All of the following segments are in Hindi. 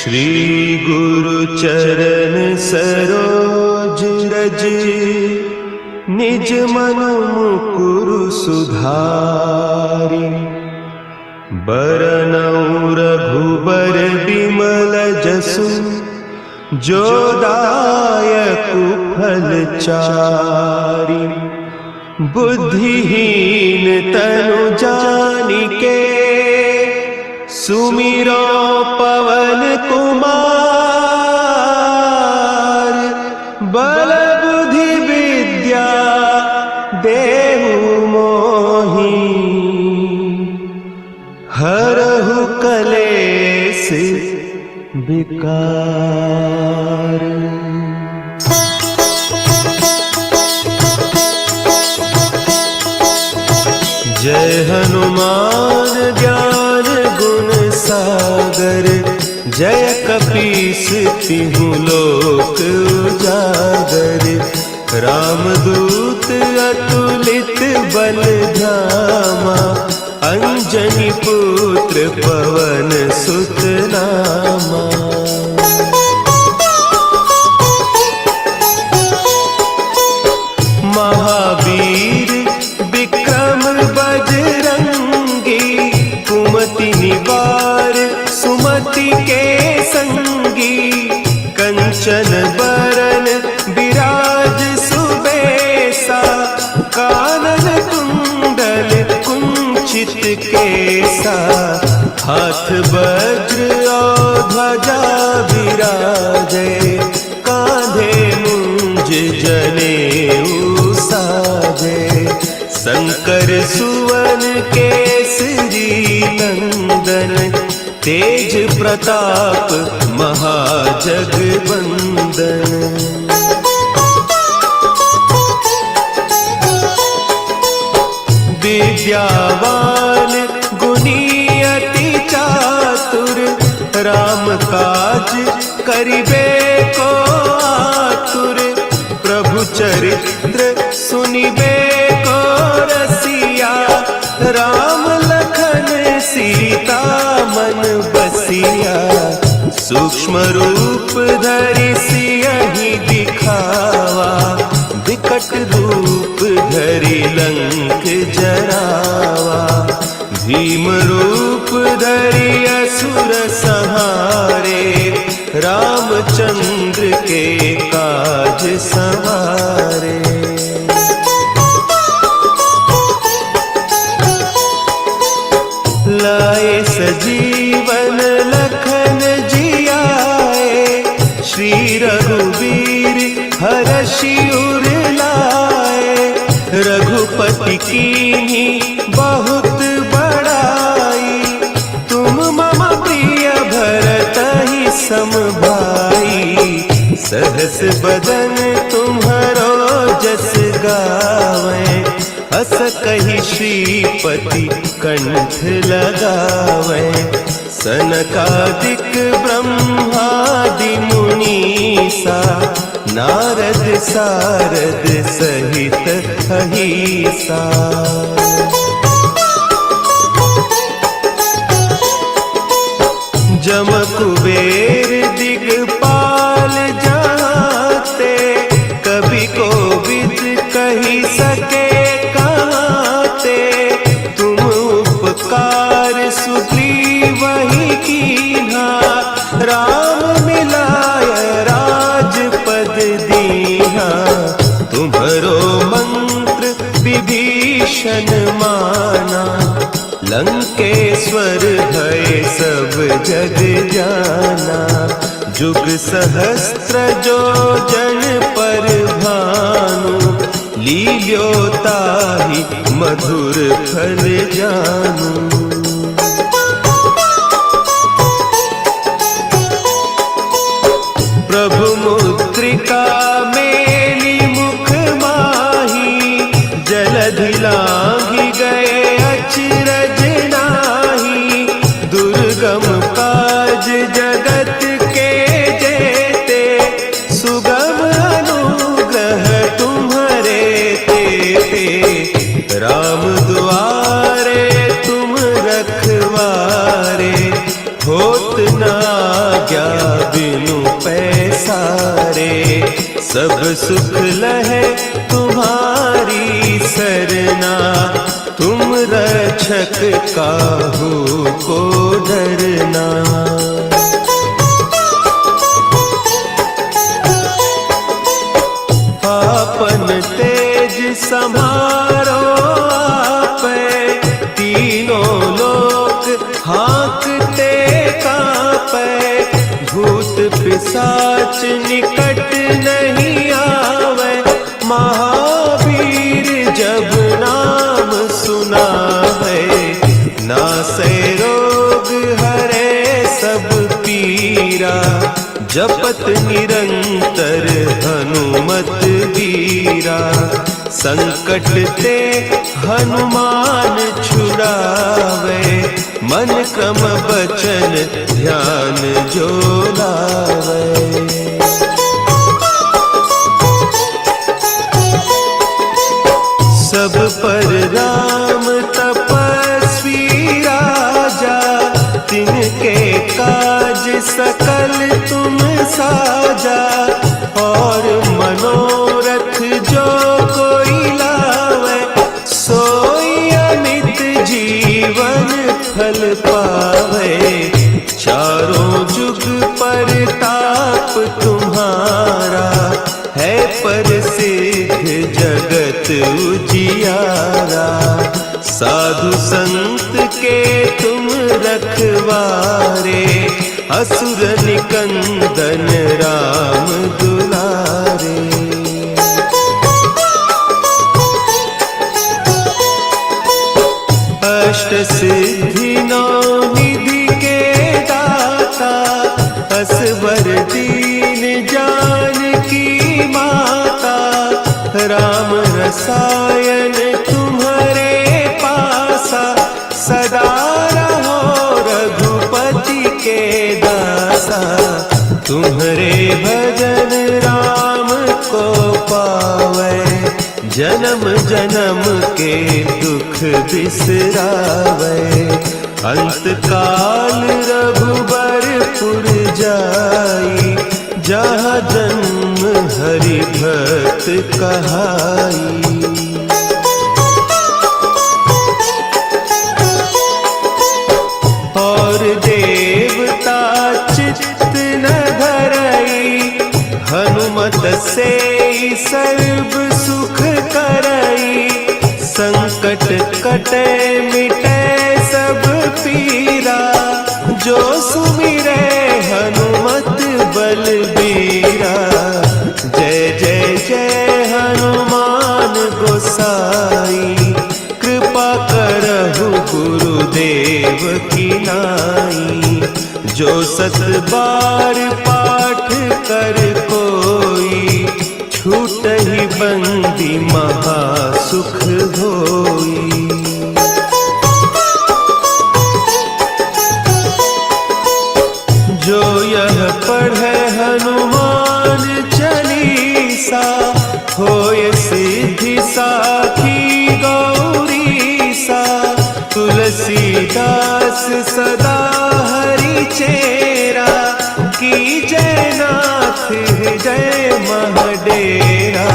श्री गुरु चरण सरोज रज, निज मन मुकुरु सुधारि। बरनउँ रघुबर बिमल जसु, जो दायकु फल चारि। बुद्धिहीन तनु जानिके, सुमिरो पवन कुमार। बल बुद्धि विद्या देहु मोहि, हरहु कलेस विकार। जय हनुमान ज्ञान गुण सागर, जय कपीस तिहु लोक उजागर। रामदूत अतुलित बल धामा, अंजनी पुत्र पवन सुत नामा। महावीर विक्रम बजरंगी, कुमति निवार सुमति के संगी। कंचन बरन विराज सुबेसा, कानन कुंडल कुंचित केसा। हाथ वज्र और ध्वजा विराजे, कांधे मुंज जनेऊ साजे। शंकर सुवन केसरी नंदन, तेज प्रताप महाजगवंदन। विद्यावान गुणी अति चातुर, राम काज करिबे को आतुर। प्रभु चरित्र सुनिबे को रसिया, राम लखन सीता मन बसिया। सूक्ष्म रूप धरि सियहि दिखावा, विकट रूप धरि लंक जरावा। भीम रूप धरि असुर संहारे, रामचंद्र के काज सवारे। लाए सजीवन लखन जियाए, श्री रघुवीर हरषि उर लाए। रघुपति कीन्ही बहुत बड़ाई, तुम मम प्रिय भरतहि सम भाई। सहस बदन तुम्हरो जस गावें, अस कहि श्रीपति कंठ लगावें। सनकादिक ब्रह्मादि मुनीसा, नारद सारद सहित अहीसा। जम कुबेर दिगपाल जाते, कवि कोविद कहि सके कहते। तुम उपकार सुग्रीवहि कीन्हा, राम मिलाय राजपद दीन्हा। तुम्हरो मंत्र विभीषण माना, लंकेश्वर भय सब जग जाना। जुग सहस्त्र जो जन पर भानु, लील्योताहि मधुर फल जानू। प्रभु मुद्रिका मेली मुख माही, जलधि लांघि गए अचरज नाही। दुर्गम काज जगत के जेते, सुगम अनुग्रह तुम्हरे तेते। राम दुआरे तुम रखवारे, होत न आज्ञा बिनु पैसारे, सब सुख लहे तुम्हारी सरना, तुम रक्षक काहू को डरना। आपन तेज संभारो आपे, तीनों लोक हाँकते कांपे, भूत पिशाच निकट नहीं आवे, महावीर जब नाम सुनावे, नासै रोग हरे सब पीरा, जपत निरंतर हनुमत वीरा, संकट ते हनुमान छुड़ावे, मन क्रम बचन ध्यान जो लावे। सब पर राम तपस्वी राजा, तिनके काज सकल तुम साजा, और मनोरथ जो कोई लावे, सोई अमित जीवन फल पावे, चारों जुग परताप तुम्हारा, है प्रसिद्ध जगत उजियारा, साधु संत के तुम रखवारे, असुर निकंदन राम दुलारे। अष्ट सिद्धि नौ निधि के दाता, असवर दीन जानकी माता, राम रसायन तुम्हारे पासा, सदा रहो रघुपति के दासा, तुम्हारे भजन राम को पावे, जन्म जन्म के दुख बिसरावे, अंत काल रघुबरपुर जाई, जहाँ जन्म हरि भक्त कहाई। और देवता चित्त न धरई, हनुमत से सर्व सुख करई, संकट कटे मिटे सब पीरा, जो सुमिरे हनुमत बलबीरा, जय जय जय हनुमान गोसाई, कृपा करहु गुरुदेव की नाई, जो सत बार पाठ कर कोई, छूटहि बंदी महासुख होई। जो यह पढ़े हनुमान चालीसा, होय सिद्धि साखी गौरीसा, तुलसीदास सदा हरि चेरा, की जय नाथ हृदय महडेरा,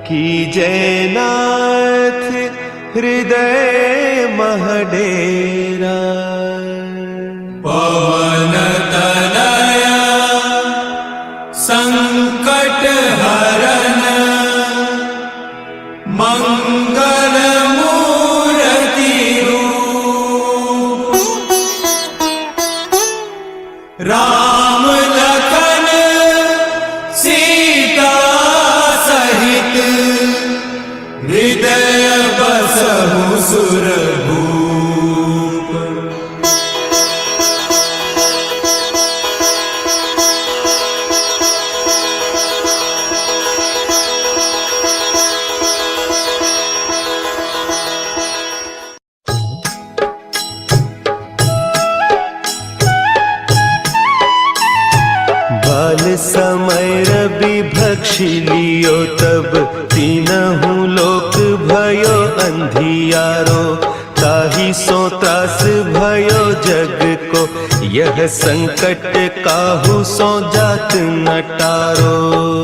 की जय नाथ हृदय महडेरा। पवन तनया संकट हरन, मंगल मूर्ति रूप, राम लखन सीता सहित, हृदय बसहु सुरभूप। समय रवि भक्षी लियो, तब तीनहु लोक भयो अंधियारो, ताहि सो त्रास भयो जग को, यह संकट काहू सो जात न टारो।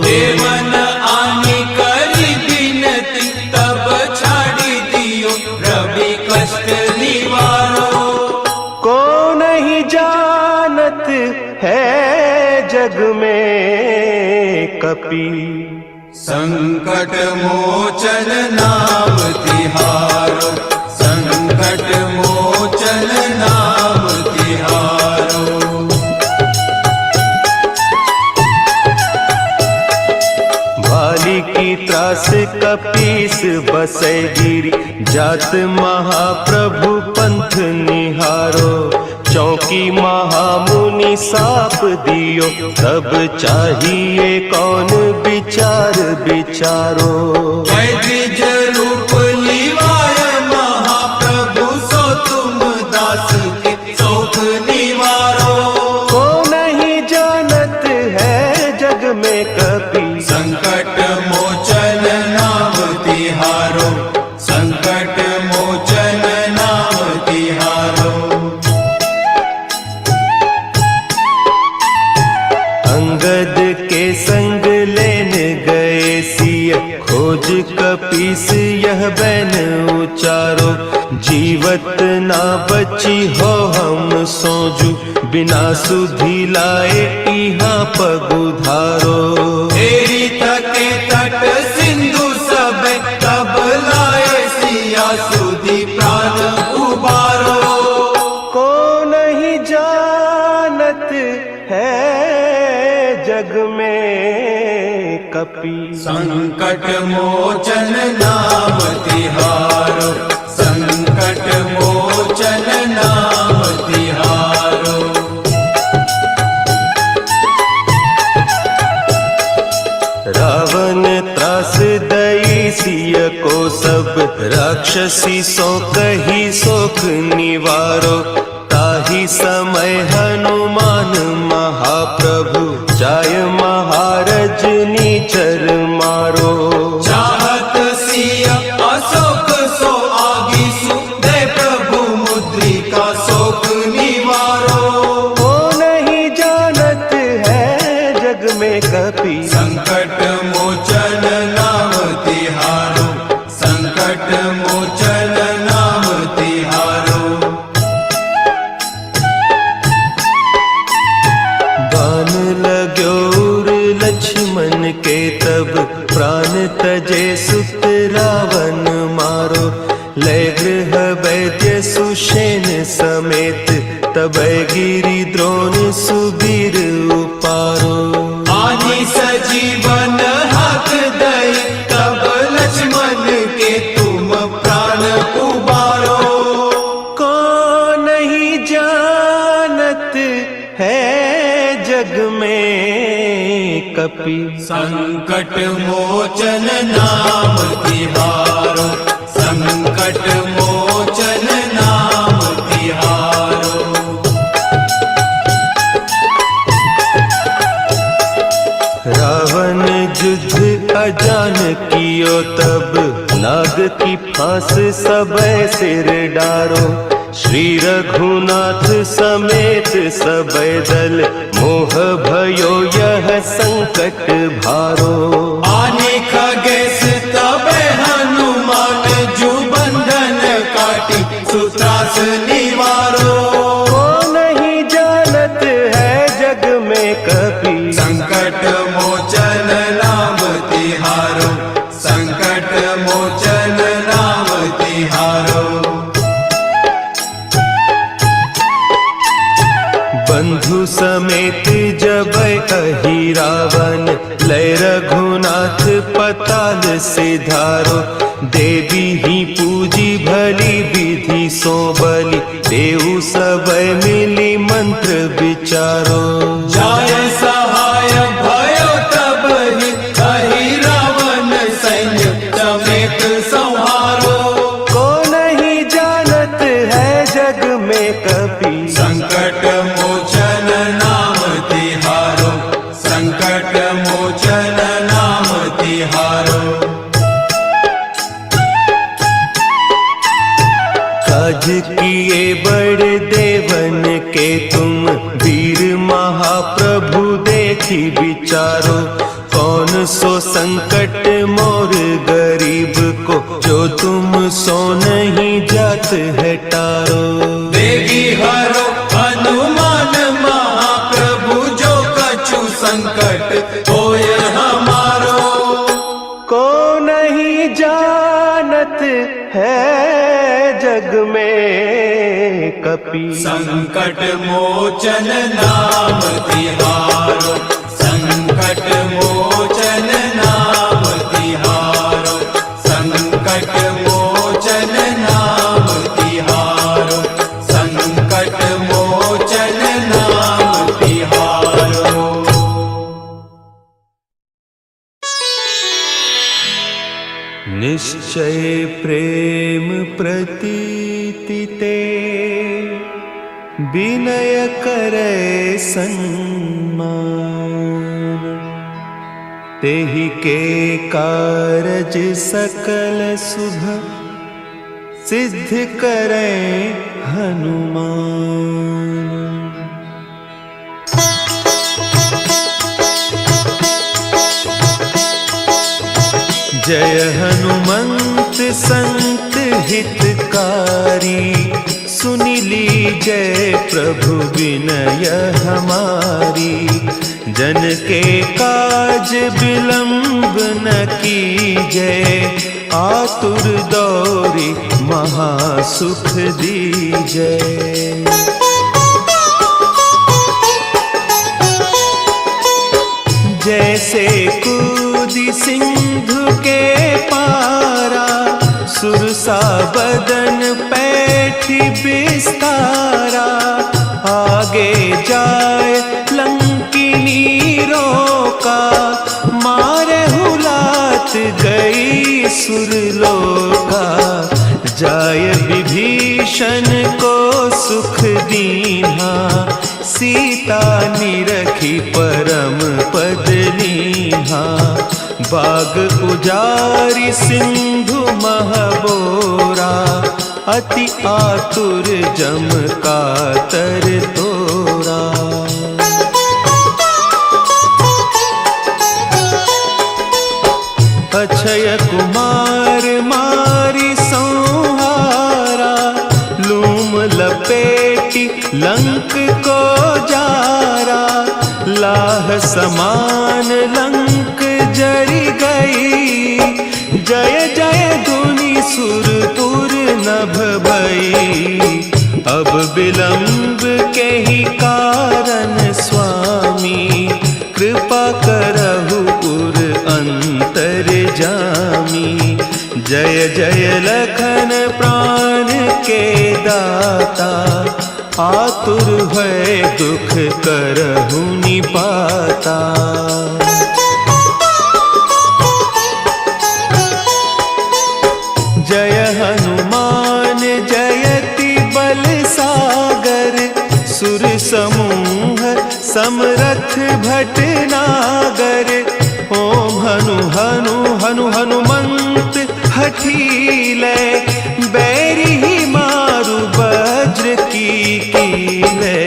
देवन आनी करी बिनती तब छाड़ी दियो रवि कष्ट निवारो। को नहीं जानत है जग में कपि संकट मोचन नाम तिहारो। संकट मोचन नाम तिहारो। भाली की त्रास कपीस बसै गिरी जात महाप्रभु पंथ निहारो। चौकी महामुनि साप दियो तब चाहिए कौन विचार विचारो। द्विज रूप लिवाय महाप्रभु सो तुम दास के शोक निवारो। को नहीं जानत है जग में कपि संकट मोचन नाम तिहारो। संकट मोचन नाम तिहारो। अंगद के संग लेन गए सिय खोज कपीस यह बैन उचारो। जीवत ना बची हो हम सोजू बिना सुधि लाए इहाँ पगुधारो। तेरी तके तट सिंधु सब तब लाए सिया सुधि प्राण उबारो। को नहीं जानत है जग में कपि संकट मोचन नाम तिहारो। संकट मोचन नाम तिहारो। रावण त्रास दई सिय को सब राक्षसी सो कही सोख निवारो। ताही समय हनुमान महाप्रभु जाय महारज नीचर मारो। चाहत सिया अशोक सो आगीसु दे प्रभु मुद्रिका शोक निवारो। को नहीं जानत है जग में कपि संकट मोचन नाम तिहारो। संकट मोचन नाम तिहारो। बान लाग्यो उर लक्ष्मण के तब प्राण तजे सुत रावण मारो। लय गृह वैद्य सुषेण समेत तब गिरि द्रोण सुबीर उपारो। आनी सजीवन हाथ दई तब लक्ष्मण के तुम प्राण उबारो। को नहीं जानत है जग में कपि संकट मोचन नाम तिहारो। संकट मोचन नाम तिहारो। रावण युद्ध अजान कियो तब नाग की फांस सबे सिर डारो। श्री रघुनाथ समेत सबे दल मोह भयो यह संकट भारो। आने खगेश तबे हनुमान जू बंधन काटी सुत्रास निवारो। को नहीं जानत है जग में कपि संकट मोचन नाम तिहारो। संकट मोचन नाम तिहारो। बंधु समेत जब अहि रावण लय रघुनाथ पताल सिधारो। देवी ही पूजी भली विधि सो बलि देव सब मिली मंत्र विचारो। जाय सहाय भयो तब ही कही रावण सैन्य समेत संहारो। को नहीं जानत है जग में कपि संकट मोचन नाम तिहारो। संकट मोचन नाम तिहारो। काज किए बड़ देवन के तुम भी विचारो, कौन सो संकट मोर गरीब को, जो तुम सो नहीं जात है टारो। देगी हरो हनुमान महाप्रभु, जो कछु संकट होय हमारो। को नहीं जानत है जग में कपि, संकट मोचन नाम तिहारो, संकट मोचन नाम तिहारो, संकट मोचन नाम तिहारो, संकट मोचन नाम तिहारो। निश्चय प्रेम प्रतीति ते, विनय करे सन्मान, तेहि के कारज सकल शुभ, सिद्ध करे हनुमान। जय हनुमंत संत हितकारी, सुनि लीजय प्रभु विनय हमारी। जन के काज विलंब न कीजय, आतुर दौरी महासुख दीजय। जैसे कूदी सिंधु के पारा, सुरसा बदन पैठी बिस्तारा। आगे जाए लंकिनी रोका, मारे हुलात गई सुरलोका। जाय विभीषण को सुख दीन्हा, सीता निरखी परम पद लीन्हा। बाग उजारी सिंधु महबोरा, अति आतुर जम कातर तोरा। अक्षय कुमार मारी संहारा, लूम लपेटी लंक को जारा। लाह समान लंक जरी गई, जय जय धुनि सुरपुर नभ भई। अब विलंब के ही कारण स्वामी, कृपा करहु पुर अंतर जामी। जय जय लखन प्राण के दाता, आतुर भय दुख करहु निपाता। जय हनुमान जयति बल सागर, सुर समूह समरथ भटनागर। ओम हनु हनु हनु हनुमंत हठीले, बैरी ही मारु वज्र की कीले।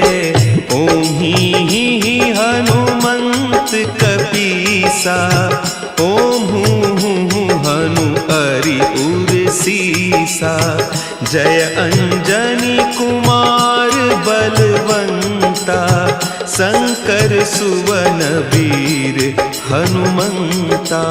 ओम ही हनुमंत कपीसा, ओम हूँ हनु हरि उर सीसा। जय अंजनी कुमार बलवंता, शंकर सुवन वीर हनुमंता।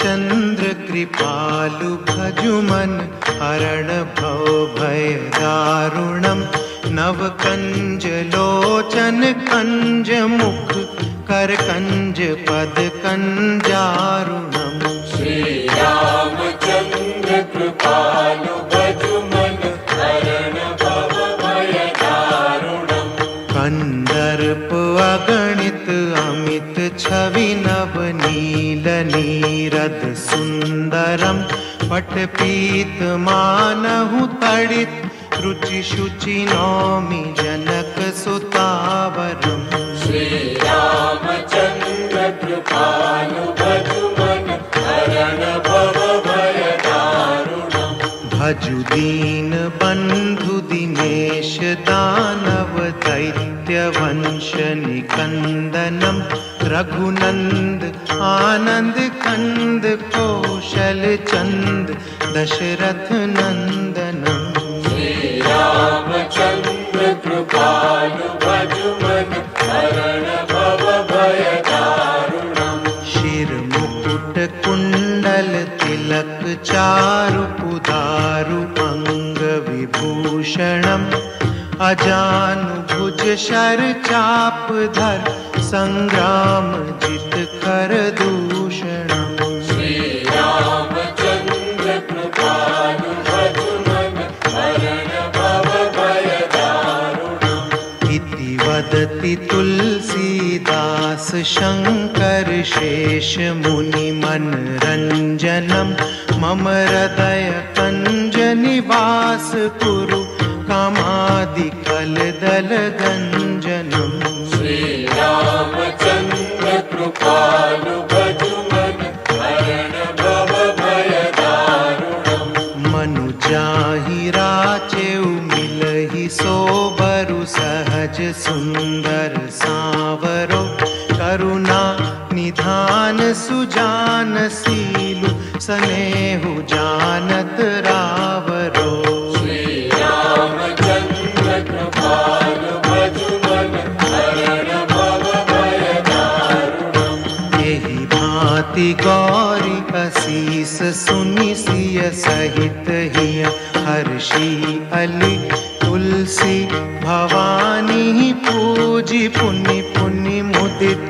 चंद्र कृपालु भजुमन, हरण भव भय दारुणम। नव कंज लोचन कंज मुख, कर कंज पद कंजारुणम। श्री रामचंद्र कृपालु भजुमन, हरण भव भय दारुणम। कंदर्प अगणित अमित छवि नव, नील नीरद सुंदरम। पट पीत मानहु तड़ित, रुचि शुचि नौमि जनक सुतावरम् श्री रामचंद्र कृपालु भजुमन हरण भव भय दारुणम् भजु दीन बंधु दिनेश दानव दैत्य वंश निकंदनम रघुनंद आनंद कंद कौशल चंद दशरथ नंदनम श्री रामचंद्र कृपालु भजुमन हरण भव भय दारुणम् शिर मुकुट कुंडल तिलक चारु पुदारु अंग विभूषणम अजानु भुज शर चाप धर संग्राम जित कर दूषणम श्री रामचंद्र कृपालु भजुमन हरण भव भय दारुणम् इति वदति तुलसीदास शंकर शेष मुनि मनरंजनम मम हृदय कंज निवास कुरु कामादि कलदल गंजनम श्री रामचंद्र कृपालु भजुमन हरण भव भय दारुणम् मनु जाहि राचेउ मिलहि सोबरु सहज सुंदर सावरो करुणा निधान सुजान सीलु सनेहु जानत रावरो श्री रामचंद्र कृपालु भजुमन हरण भव भय दारुणम् यही भांति गौरी असीस सुनि सिय सहित हिय हर्षि अली तुलसी भवानी पूजी पुनि पुनि मुदित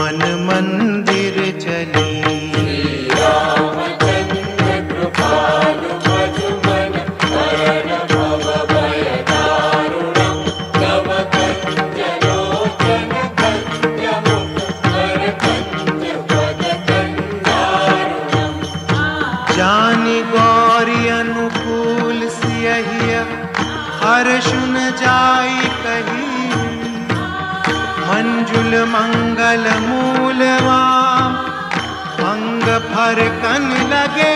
मन मंदिर चली रामचंद्र कृपालु भजुमन हरण भव भय दारुणम् तव कंजलोचन कंजमुख कर कंज पद कंदारुणम् जानि गौरी अनुकूल सियहिय हर्षुन जाई कही मंजुल मंगल मूलवा अंग फर कन लगे